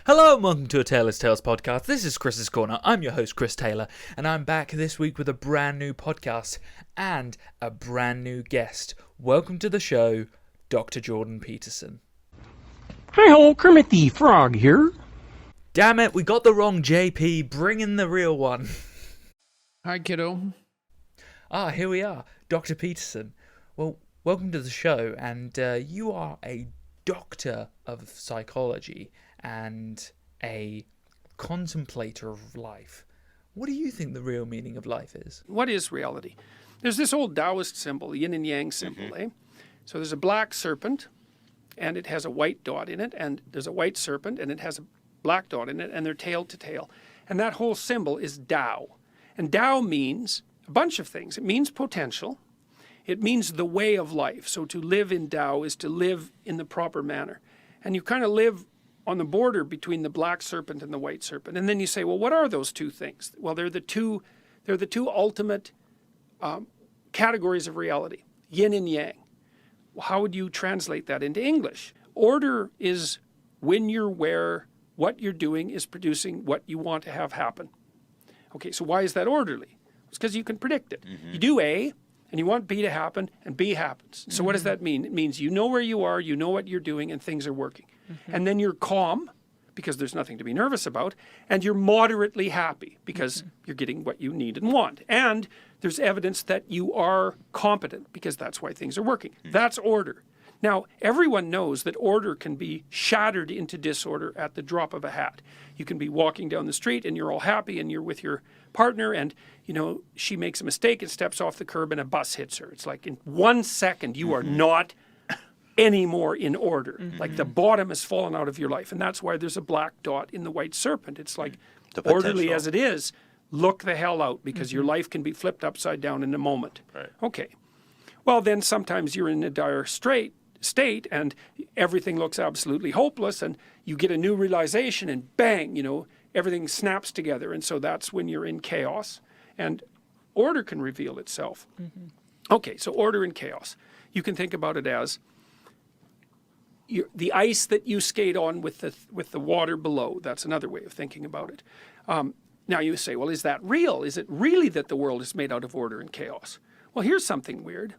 Hello and welcome to a Taylor's Tales podcast. This is Chris's Corner. I'm your host, Chris Taylor, and I'm back this week with a brand new podcast and a brand new guest. Welcome to the show, Dr. Jordan Peterson. Hi-ho, Kermit the Frog here. Damn it, we got the wrong JP. Bring in the real one. Hi, kiddo. Here we are, Dr. Peterson. Well, welcome to the show, and you are a doctor of psychology and a contemplator of life. What do you think the real meaning of life is? What is reality? There's this old Taoist symbol, the yin and yang symbol, eh? So there's a black serpent, and it has a white dot in it, and there's a white serpent, and it has a black dot in it, and they're tail to tail. And that whole symbol is Tao. And Tao means a bunch of things. It means potential. It means the way of life. So to live in Tao is to live in the proper manner. And you kind of live on the border between the black serpent and the white serpent. And then you say, well, what are those two things? Well, they're the two ultimate categories of reality, yin and yang. Well, how would you translate that into English? Order is when you're where what you're doing is producing what you want to have happen. Okay, so why is that orderly? It's because you can predict it. You do A, and you want B to happen, and B happens. So what does that mean? It means you know where you are, you know what you're doing, and things are working. And then you're calm, because there's nothing to be nervous about, and you're moderately happy, because you're getting what you need and want. And there's evidence that you are competent, because that's why things are working. That's order. Now, everyone knows that order can be shattered into disorder at the drop of a hat. You can be walking down the street, and you're all happy, and you're with your partner, and she makes a mistake and steps off the curb and a bus hits her. It's like in 1 second you are not anymore in order. Like the bottom has fallen out of your life, and that's why there's a black dot in the white serpent. It's like, orderly as it is, look the hell out, because your life can be flipped upside down in a moment. Right. Okay. Well, then sometimes you're in a dire state and everything looks absolutely hopeless, and you get a new realization and bang, everything snaps together. And so that's when you're in chaos, and order can reveal itself. Okay, so order and chaos. You can think about it as the ice that you skate on with the water below. That's another way of thinking about it. Now you say, well, is that real? Is it really that the world is made out of order and chaos? Well, here's something weird.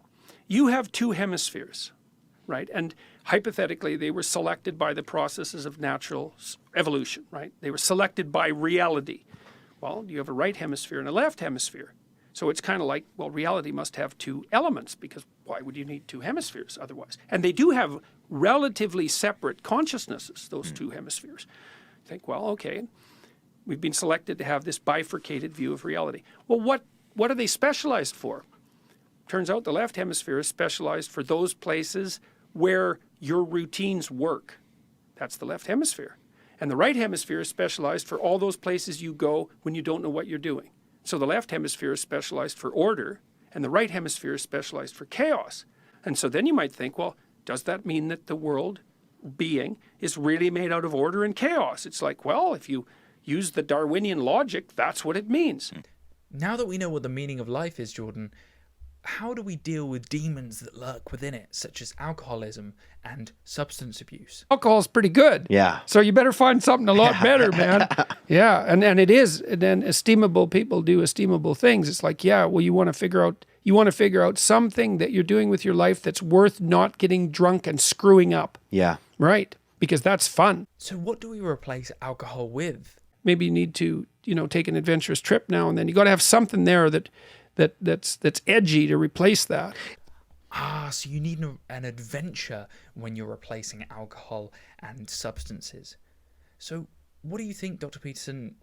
You have two hemispheres, right? And hypothetically, they were selected by the processes of natural evolution, right? They were selected by reality. Well, you have a right hemisphere and a left hemisphere. So it's kind of like, well, reality must have two elements, because why would you need two hemispheres otherwise? And they do have relatively separate consciousnesses, those two hemispheres. You think, well, okay, we've been selected to have this bifurcated view of reality. Well, what are they specialized for? Turns out the left hemisphere is specialized for those places where your routines work. That's the left hemisphere. And the right hemisphere is specialized for all those places you go when you don't know what you're doing. So the left hemisphere is specialized for order, and the right hemisphere is specialized for chaos. And so then you might think, well, does that mean that the world being is really made out of order and chaos? It's like, well, if you use the Darwinian logic, that's what it means. Now that we know what the meaning of life is, Jordan, how do we deal with demons that lurk within it, such as alcoholism and substance abuse? Alcohol's pretty good. Yeah. So you better find something a lot better, man. Yeah, and it is. And then esteemable people do esteemable things. It's like, yeah, well, you want to figure out something that you're doing with your life that's worth not getting drunk and screwing up. Yeah. Right? Because that's fun. So what do we replace alcohol with? Maybe you need to, take an adventurous trip now and then. You got to have something there that's edgy to replace that. So you need an adventure when you're replacing alcohol and substances. So what do you think, Dr. Peterson,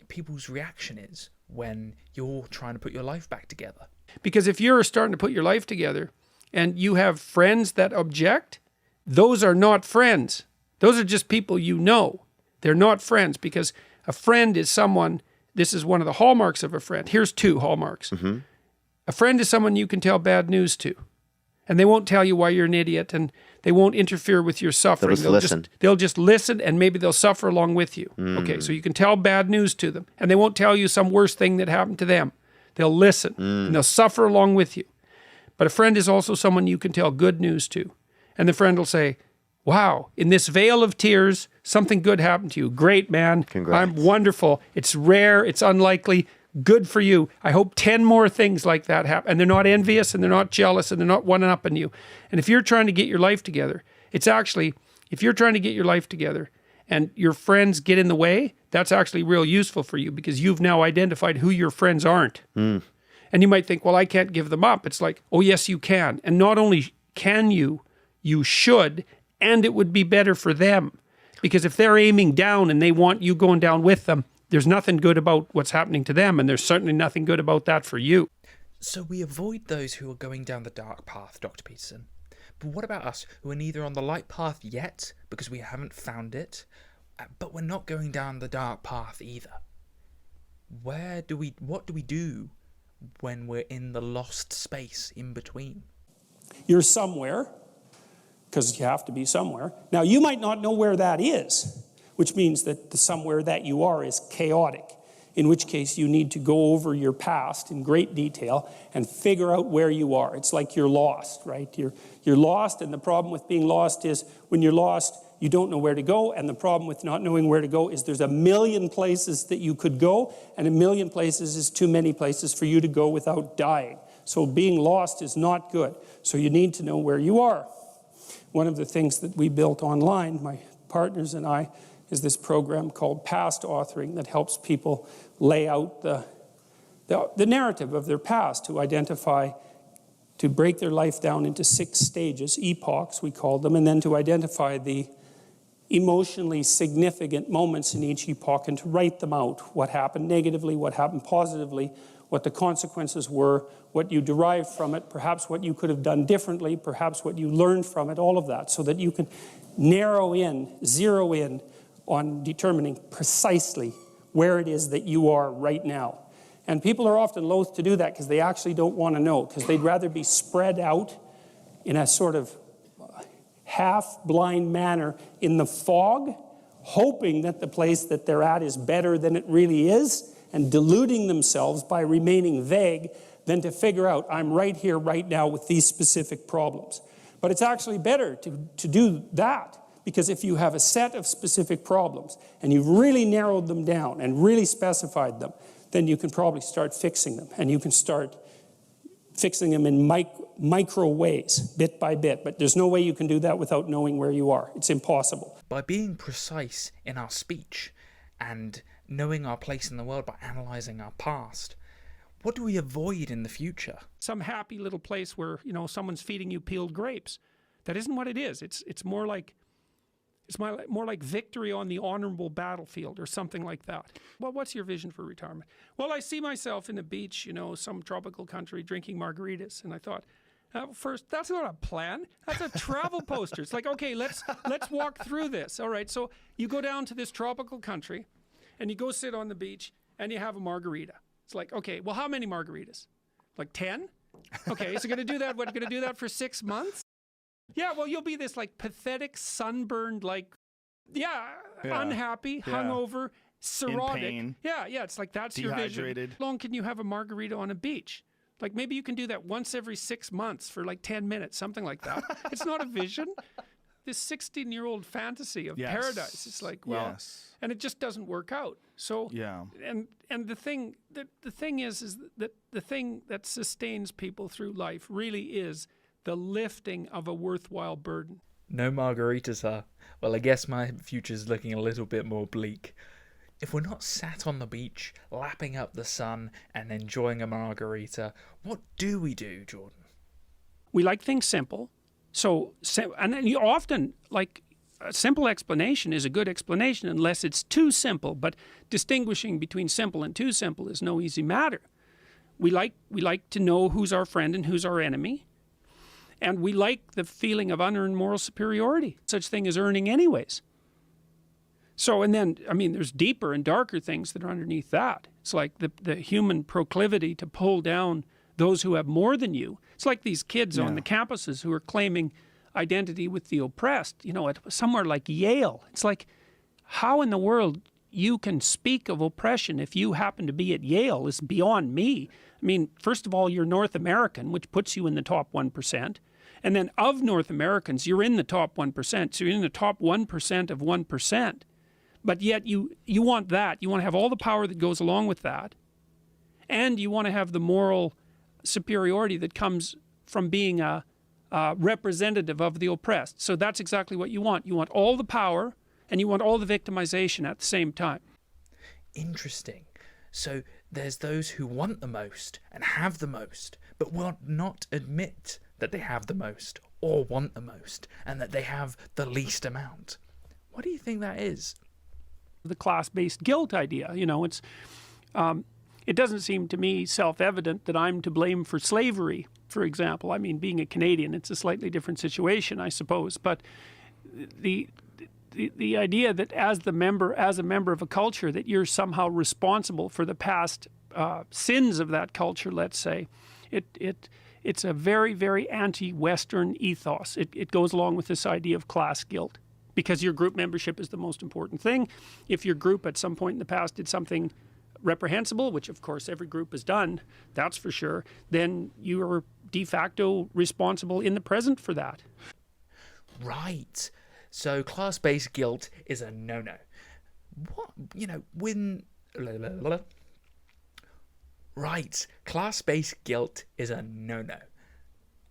people's reaction is when you're trying to put your life back together? Because if you're starting to put your life together and you have friends that object, those are not friends. Those are just people you know. They're not friends, because a friend is someone, this is one of the hallmarks of a friend. Here's two hallmarks. A friend is someone you can tell bad news to, and they won't tell you why you're an idiot, and they won't interfere with your suffering. They'll just listen, and maybe they'll suffer along with you. Okay, so you can tell bad news to them, and they won't tell you some worse thing that happened to them. They'll listen, and they'll suffer along with you. But a friend is also someone you can tell good news to, and the friend will say, wow, in this vale of tears, something good happened to you. Great, man. Congrats. I'm wonderful. It's rare. It's unlikely. Good for you. I hope 10 more things like that happen. And they're not envious and they're not jealous and they're not one-upping you. And if you're trying to get your life together, it's actually, if you're trying to get your life together and your friends get in the way, that's actually real useful for you because you've now identified who your friends aren't. And you might think, well, I can't give them up. It's like, oh, yes, you can. And not only can you, you should, and it would be better for them. Because if they're aiming down and they want you going down with them, there's nothing good about what's happening to them, and there's certainly nothing good about that for you. So we avoid those who are going down the dark path, Dr. Peterson. But what about us who are neither on the light path yet, because we haven't found it, but we're not going down the dark path either? What do we do when we're in the lost space in between? You're somewhere, because you have to be somewhere. Now, you might not know where that is, which means that the somewhere that you are is chaotic, in which case you need to go over your past in great detail and figure out where you are. It's like you're lost, right? You're lost, and the problem with being lost is when you're lost, you don't know where to go, and the problem with not knowing where to go is there's a million places that you could go, and a million places is too many places for you to go without dying. So being lost is not good. So you need to know where you are. One of the things that we built online, my partners and I, is this program called Past Authoring that helps people lay out the narrative of their past, to identify, to break their life down into 6 stages, epochs we call them, and then to identify the emotionally significant moments in each epoch and to write them out. What happened negatively, what happened positively, what the consequences were, what you derived from it, perhaps what you could have done differently, perhaps what you learned from it, all of that, so that you can narrow in, zero in on determining precisely where it is that you are right now. And people are often loath to do that because they actually don't want to know, because they'd rather be spread out in a sort of half-blind manner in the fog, hoping that the place that they're at is better than it really is, and deluding themselves by remaining vague, than to figure out, I'm right here, right now, with these specific problems. But it's actually better to do that, because if you have a set of specific problems, and you've really narrowed them down and really specified them, then you can probably start fixing them, and you can start fixing them in micro ways, bit by bit. But there's no way you can do that without knowing where you are. It's impossible. By being precise in our speech and knowing our place in the world, by analysing our past, what do we avoid in the future? Some happy little place where, you know, someone's feeding you peeled grapes. That isn't what it is. It's more like victory on the honorable battlefield or something like that. Well, what's your vision for retirement? Well, I see myself in a beach, you know, some tropical country drinking margaritas. And I thought, first, that's not a plan. That's a travel poster. It's like, okay, let's walk through this. All right, so you go down to this tropical country and you go sit on the beach and you have a margarita. It's like, okay, well, how many margaritas? Like 10? Okay, so going to do that, what, going to do that for 6 months? Yeah, well, you'll be this like pathetic, sunburned, like, unhappy, hungover, cirrhotic. In pain. Yeah, it's like that's your vision. Dehydrated. How long can you have a margarita on a beach? Like maybe you can do that once every 6 months for like 10 minutes, something like that. It's not a vision. This 16-year-old fantasy of paradise. It's like, well, and it just doesn't work out. So, and the thing is that the thing that sustains people through life really is the lifting of a worthwhile burden. No margaritas, huh? Well, I guess my future's looking a little bit more bleak. If we're not sat on the beach, lapping up the sun and enjoying a margarita, what do we do, Jordan? We like things simple. And then you often, like, a simple explanation is a good explanation unless it's too simple. But distinguishing between simple and too simple is no easy matter. We like to know who's our friend and who's our enemy. And we like the feeling of unearned moral superiority. Such thing as earning anyways. So, and then, I mean, there's deeper and darker things that are underneath that. It's like the human proclivity to pull down those who have more than you. It's like these kids on the campuses who are claiming identity with the oppressed, you know, at somewhere like Yale. It's like, how in the world you can speak of oppression if you happen to be at Yale is beyond me. I mean, first of all, you're North American, which puts you in the top 1%. And then of North Americans, you're in the top 1%. So you're in the top 1% of 1%. But yet you want that. You want to have all the power that goes along with that. And you want to have the moral superiority that comes from being a representative of the oppressed. So that's exactly what you want. You want all the power and you want all the victimization at the same time. Interesting. So there's those who want the most and have the most, but will not admit that they have the most or want the most, and that they have the least amount. What do you think that is? The class-based guilt idea, you know, it's it doesn't seem to me self-evident that I'm to blame for slavery, for example. I mean, being a Canadian, it's a slightly different situation, I suppose, but the idea that as a member of a culture, that you're somehow responsible for the past sins of that culture, let's say, it's a very, very anti-Western ethos. It goes along with this idea of class guilt, because your group membership is the most important thing. If your group at some point in the past did something reprehensible, which of course every group has done, that's for sure, then you are de facto responsible in the present for that. Right. So class-based guilt is a no-no. What, you know, when... Right. Class-based guilt is a no-no.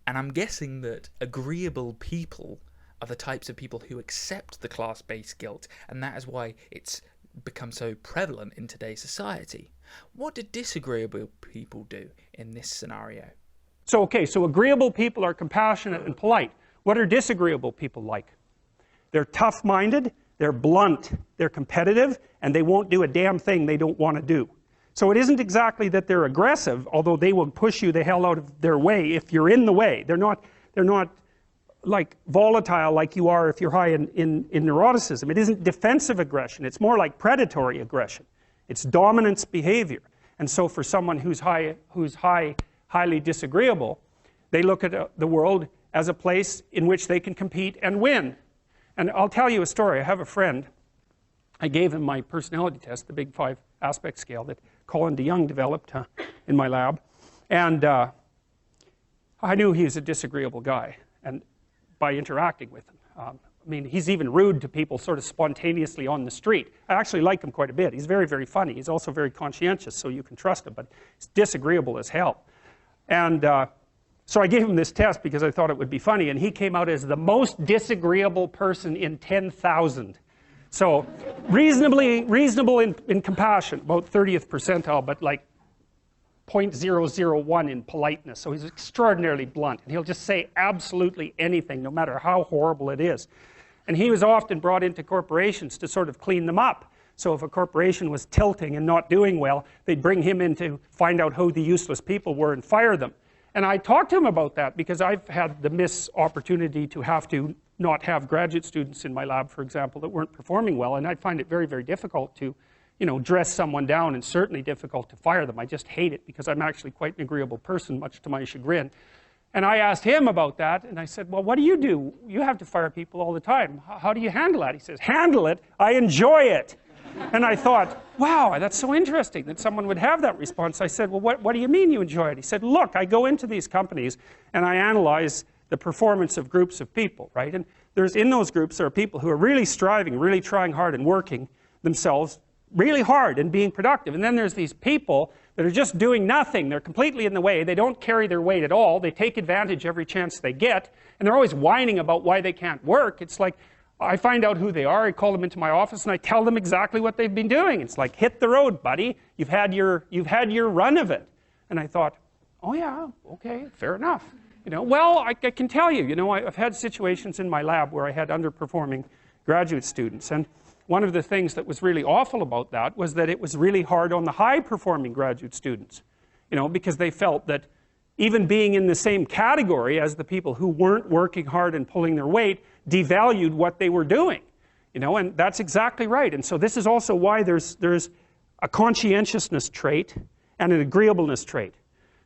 And I'm guessing that agreeable people are the types of people who accept the class-based guilt, and that is why it's become so prevalent in today's society. What do disagreeable people do in this scenario? So, okay, so agreeable people are compassionate and polite. What are disagreeable people like? They're tough-minded, they're blunt, they're competitive, and they won't do a damn thing they don't want to do. So it isn't exactly that they're aggressive, although they will push you the hell out of their way if you're in the way. They're not like volatile like you are if you're high in neuroticism. It isn't defensive aggression. It's more like predatory aggression. It's dominance behavior. And so for someone who's highly disagreeable, they look at the world as a place in which they can compete and win. And I'll tell you a story. I have a friend. I gave him my personality test, the Big 5 aspect scale that Colin DeYoung developed in my lab. And I knew he was a disagreeable guy, and by interacting with him. I mean, he's even rude to people sort of spontaneously on the street. I actually like him quite a bit. He's very, very funny. He's also very conscientious, so you can trust him, but he's disagreeable as hell. And so I gave him this test because I thought it would be funny, and he came out as the most disagreeable person in 10,000. So reasonable in compassion, about 30th percentile, but like 0.001 in politeness. So he's extraordinarily blunt, and he'll just say absolutely anything, no matter how horrible it is. And he was often brought into corporations to sort of clean them up. So if a corporation was tilting and not doing well, they'd bring him in to find out who the useless people were and fire them. And I talked to him about that because I've had the opportunity to have to not have graduate students in my lab, for example, that weren't performing well, and I find it very, very difficult to, you know, dress someone down, and certainly difficult to fire them. I just hate it because I'm actually quite an agreeable person, much to my chagrin. And I asked him about that, and I said, well, what do? You have to fire people all the time. How do you handle that? He says, handle it? I enjoy it. And I thought, wow, that's so interesting that someone would have that response. I said, well, what do you mean you enjoy it? He said, look, I go into these companies and I analyze the performance of groups of people, right? And in those groups there are people who are really striving, really trying hard and working themselves really hard and being productive. And then there's these people that are just doing nothing. They're completely in the way. They don't carry their weight at all. They take advantage every chance they get. And they're always whining about why they can't work. It's like, I find out who they are, I call them into my office, and I tell them exactly what they've been doing. It's like, hit the road, buddy. You've had your run of it. And I thought, oh yeah, okay, fair enough. You know, well, I can tell you, you know, I've had situations in my lab where I had underperforming graduate students. And one of the things that was really awful about that was that it was really hard on the high-performing graduate students, you know, because they felt that even being in the same category as the people who weren't working hard and pulling their weight devalued what they were doing, you know, and that's exactly right. And so this is also why there's a conscientiousness trait and an agreeableness trait.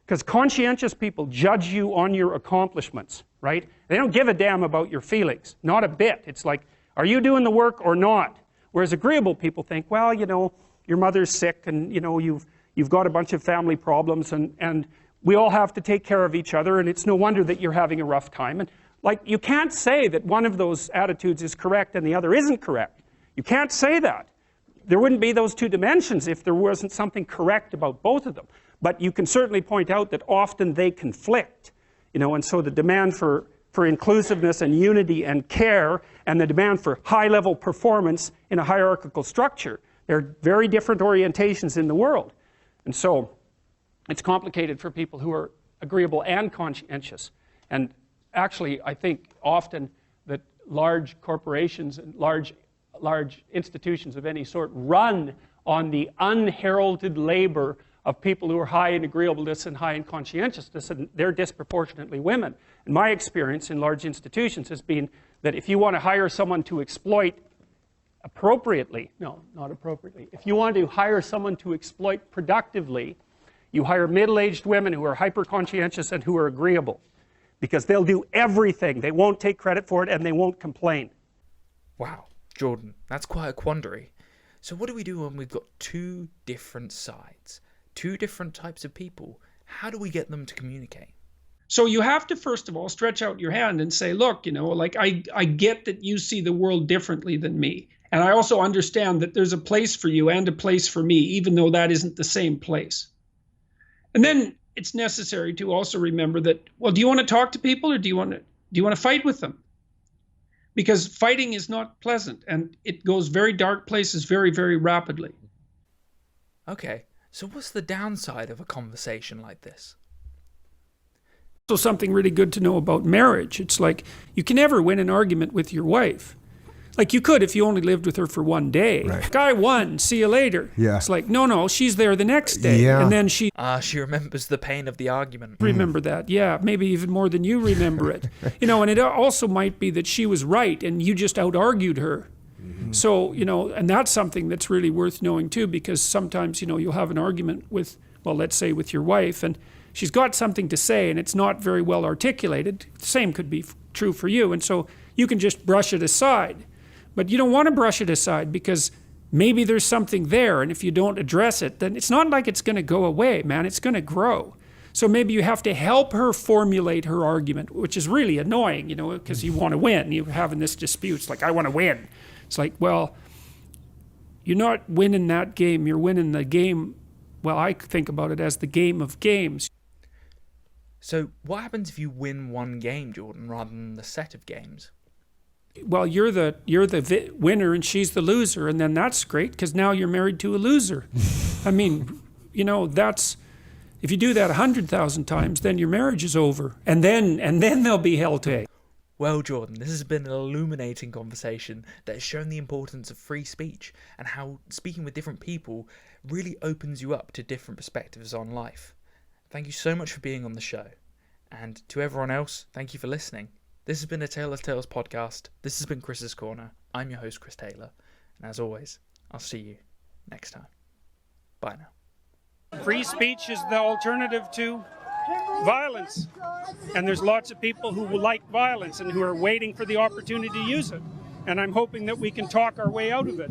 Because conscientious people judge you on your accomplishments, right? They don't give a damn about your feelings, not a bit. It's like, are you doing the work or not? Whereas agreeable people think, well, you know, your mother's sick, and you know, you've got a bunch of family problems, and we all have to take care of each other, and it's no wonder that you're having a rough time. And like, you can't say that one of those attitudes is correct and the other isn't correct. You can't say that. There wouldn't be those two dimensions if there wasn't something correct about both of them. But you can certainly point out that often they conflict, you know, and so the demand for inclusiveness and unity and care, and the demand for high-level performance in a hierarchical structure, they're very different orientations in the world. And so it's complicated for people who are agreeable and conscientious. And actually, I think often that large corporations and large institutions of any sort run on the unheralded labor of people who are high in agreeableness and high in conscientiousness, and they're disproportionately women. And my experience in large institutions has been that if you want to hire someone to exploit appropriately, no, not appropriately, if you want to hire someone to exploit productively, you hire middle-aged women who are hyper-conscientious and who are agreeable, because they'll do everything. They won't take credit for it, and they won't complain. Wow, Jordan, that's quite a quandary. So what do we do when we've got two different sides, two different types of people? How do we get them to communicate? So you have to, first of all, stretch out your hand and say, look, you know, like, I get that you see the world differently than me. And I also understand that there's a place for you and a place for me, even though that isn't the same place. And then it's necessary to also remember that, well, do you want to talk to people, or do you want to fight with them? Because fighting is not pleasant, and it goes very dark places very, very rapidly. Okay, so what's the downside of a conversation like this? So something really good to know about marriage. It's like, you can never win an argument with your wife. Like, you could if you only lived with her for one day. Right. Guy won, see you later. Yeah. It's like, no, she's there the next day. Yeah. And then she She remembers the pain of the argument. remember that. Yeah, maybe even more than you remember it. You know, and it also might be that she was right and you just out-argued her. Mm-hmm. So, you know, and that's something that's really worth knowing too, because sometimes, you know, you'll have an argument with, well, let's say with your wife, and she's got something to say and it's not very well articulated. The same could be true for you. And so you can just brush it aside. But you don't want to brush it aside, because maybe there's something there, and if you don't address it, then it's not like it's going to go away, man. It's going to grow. So maybe you have to help her formulate her argument, which is really annoying, you know, because you want to win. You're having this dispute. It's like, I want to win. It's like, well, you're not winning that game. You're winning the game. Well, I think about it as the game of games. So what happens if you win one game, Jordan, rather than the set of games? Well, you're the winner and she's the loser, and then that's great, because now you're married to a loser. I mean, you know, that's, if you do that 100,000 times, then your marriage is over, and then there'll be hell to pay. Well, Jordan, this has been an illuminating conversation that has shown the importance of free speech and how speaking with different people really opens you up to different perspectives on life. Thank you so much for being on the show, and to everyone else, thank you for listening. This has been a Tale of Tales podcast. This has been Chris's Corner. I'm your host, Chris Taylor. And as always, I'll see you next time. Bye now. Free speech is the alternative to violence. And there's lots of people who like violence and who are waiting for the opportunity to use it. And I'm hoping that we can talk our way out of it.